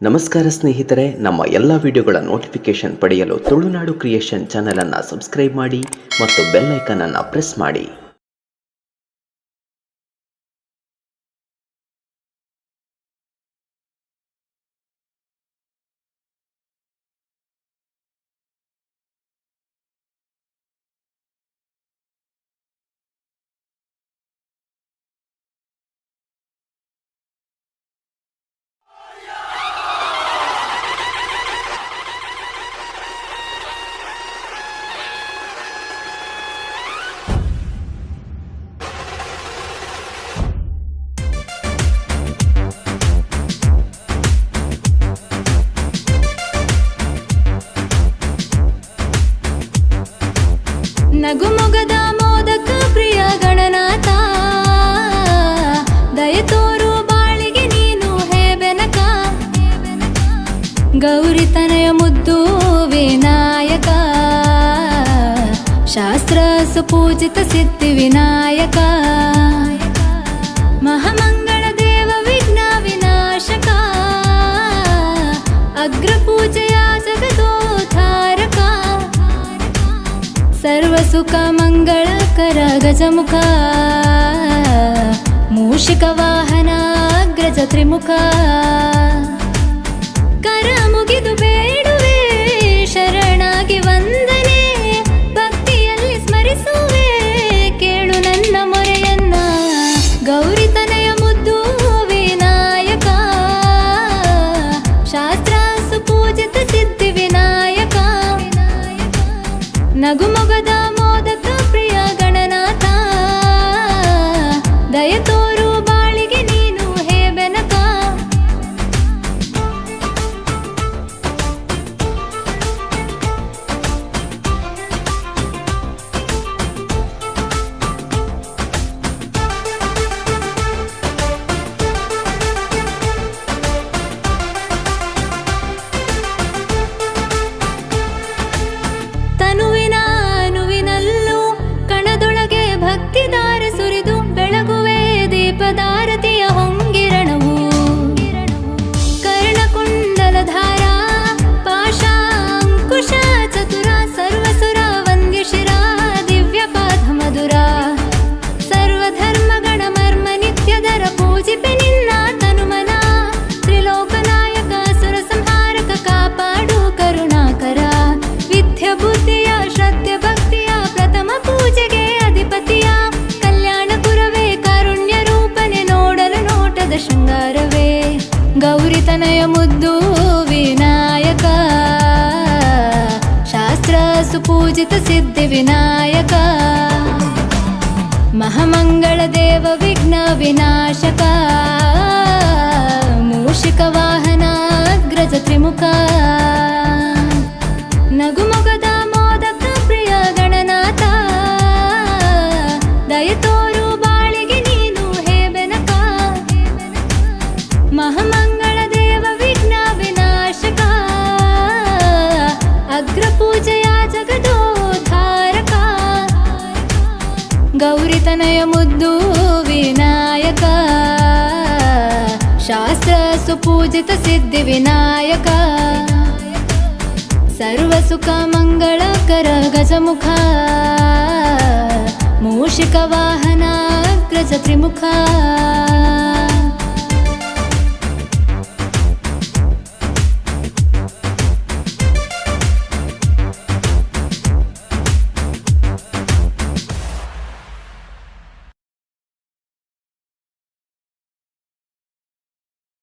ನಮಸ್ಕಾರ ಸ್ನೇಹಿತರೆ, ನಮ್ಮ ಎಲ್ಲ ವಿಡಿಯೋಗಳ ನೋಟಿಫಿಕೇಶನ್ ಪಡೆಯಲು ತುಳುನಾಡು ಕ್ರಿಯೇಷನ್ ಚಾನೆಲ್ ಅನ್ನು ಸಬ್ಸ್ಕ್ರೈಬ್ ಮಾಡಿ ಮತ್ತು ಬೆಲ್ ಐಕಾನ್ ಅನ್ನು ಪ್ರೆಸ್ ಮಾಡಿ. ನಗುಮೊಗದ ಮೋದಕ ಪ್ರಿಯ ಗಣನಾಥ, ದಯ ತೋರು ಬಾಳಿಗೆ ನೀನು ಹೇ ಬೆನಕ. ಗೌರಿತನಯ ಮುದ್ದು ವಿನಾಯಕ, ಶಾಸ್ತ್ರ ಸುಪೂಜಿತ ಸಿದ್ಧಿ ವಿನಾಯಕ. ಮಹಾಮಂಗಳ ದೇವ ವಿಘ್ನ ವಿನಾಶಕ, ಅಗ್ರ ಪೂಜೆಯ ಜಗದೋದ್ಧಾರಕ. ಸರ್ವ ಸುಖ ಮಂಗಳಕರ ಗಜಮುಖ, ಮೂಷಿಕ ವಾಹನ ಅಗ್ರಜ ತ್ರಿಮುಖ. ಕರ ಮುಗಿದು ಬೇಡುವೆ ಶರಣಾಗಿ ವಂದನೆ, ಭಕ್ತಿಯಲ್ಲಿ ಸ್ಮರಿಸುವೆ ಕೇಳು ನನ್ನ ಮೊರೆಯನ್ನ. ಗೌರಿತನಯ ಮುದ್ದು ವಿನಾಯಕ, ಶಾಸ್ತ್ರ ಸುಪೂಜಿತ ಸಿದ್ಧಿ ವಿನಾಯಕ. ನಗುಮೊಗದ ಮೋದಕ ಪ್ರಿಯ ಗಣನಾಥ, ದಯ ತೋರು ಬಾಳಿಗೆ ನೀನು ಹೇ ಬೆನಕ. ತನುವಿನ ಅನುವಿನಲ್ಲೂ ಕಣದೊಳಗೆ ಭಕ್ತಿದಾರ ಸುರಿದು ಬೆಳಗುವೆ ದೀಪದಾರತಿಯ ಹೊಂಗಿರಣವು. ಕರ್ಣಕುಂಡಲಧಾರ ಪಾಶಾಂಕುಶ ಚತುರ, ಸರ್ವಸುರ ವಂದ್ಯ ಶಿರ ದಿವ್ಯ ಪಾದ ಮಧುರ. ಸರ್ವಧರ್ಮಗಣ ಮರ್ಮ ನಿತ್ಯದರ ಪೂಜಿಪೆ ನಿನ್ನ ತನುಮನ. ತ್ರಿಲೋಕನಾಯಕ ಸುರ ಸಂಹಾರಕ ಕಾಪಾಡು ಕರುಣಾಕರ. ವಿದ್ಯ ಬುದ್ಧಿಯ ಶ್ರದ್ಧೆ ಭಕ್ತಿಯ ಪ್ರಥಮ ಪೂಜೆಗೆ ಅಧಿಪತಿಯ. ಕಲ್ಯಾಣ ಪುರವೇ ಕಾರುಣ್ಯ ರೂಪನೆ ನೋಡಲು ನೋಟದ ಶೃಂಗಾರವೇ. ಗೌರಿತನಯ ಮುದ್ದು ವಿನಾಯಕ, ಶಾಸ್ತ್ರ ಸುಪೂಜಿತ ಸಿದ್ಧಿ ವಿನಾಯಕ. ಮಹಾಮಂಗಳ ದೇವ ವಿಘ್ನ ವಿನಾಶಕ, ಮೂಷಿಕ ವಾಹನ ಅಗ್ರಜ ತ್ರಿಮುಖ. ನಗುಮೊಗದ ಮೋದಕ ಪ್ರಿಯ ಗಣನಾಥ, ದಯ ತೋರು ಬಾಳಿಗೆ ನೀನು ಹೇ ಬೆನಕ. ಮಹಾಮಂಗಳ ದೇವ ವಿಘ್ನ ವಿನಾಶಕ, ಅಗ್ರ ಪೂಜೆಯ ಜಗದೋದ್ಧಾರಕ. ಗೌರಿತನಯ ಮುದ್ದು ವಿನಾಯಕ, ಶಾಸ್ತ್ರ ಸುಪೂಜಿತ ಸಿದ್ಧಿ ವಿನಾಯಕ. ಸರ್ವ ಸುಖ ಮಂಗಳಕರ ಗಜಮುಖ, ಮೂಷಿಕ ವಾಹನ ಅಗ್ರಜ ತ್ರಿಮುಖ.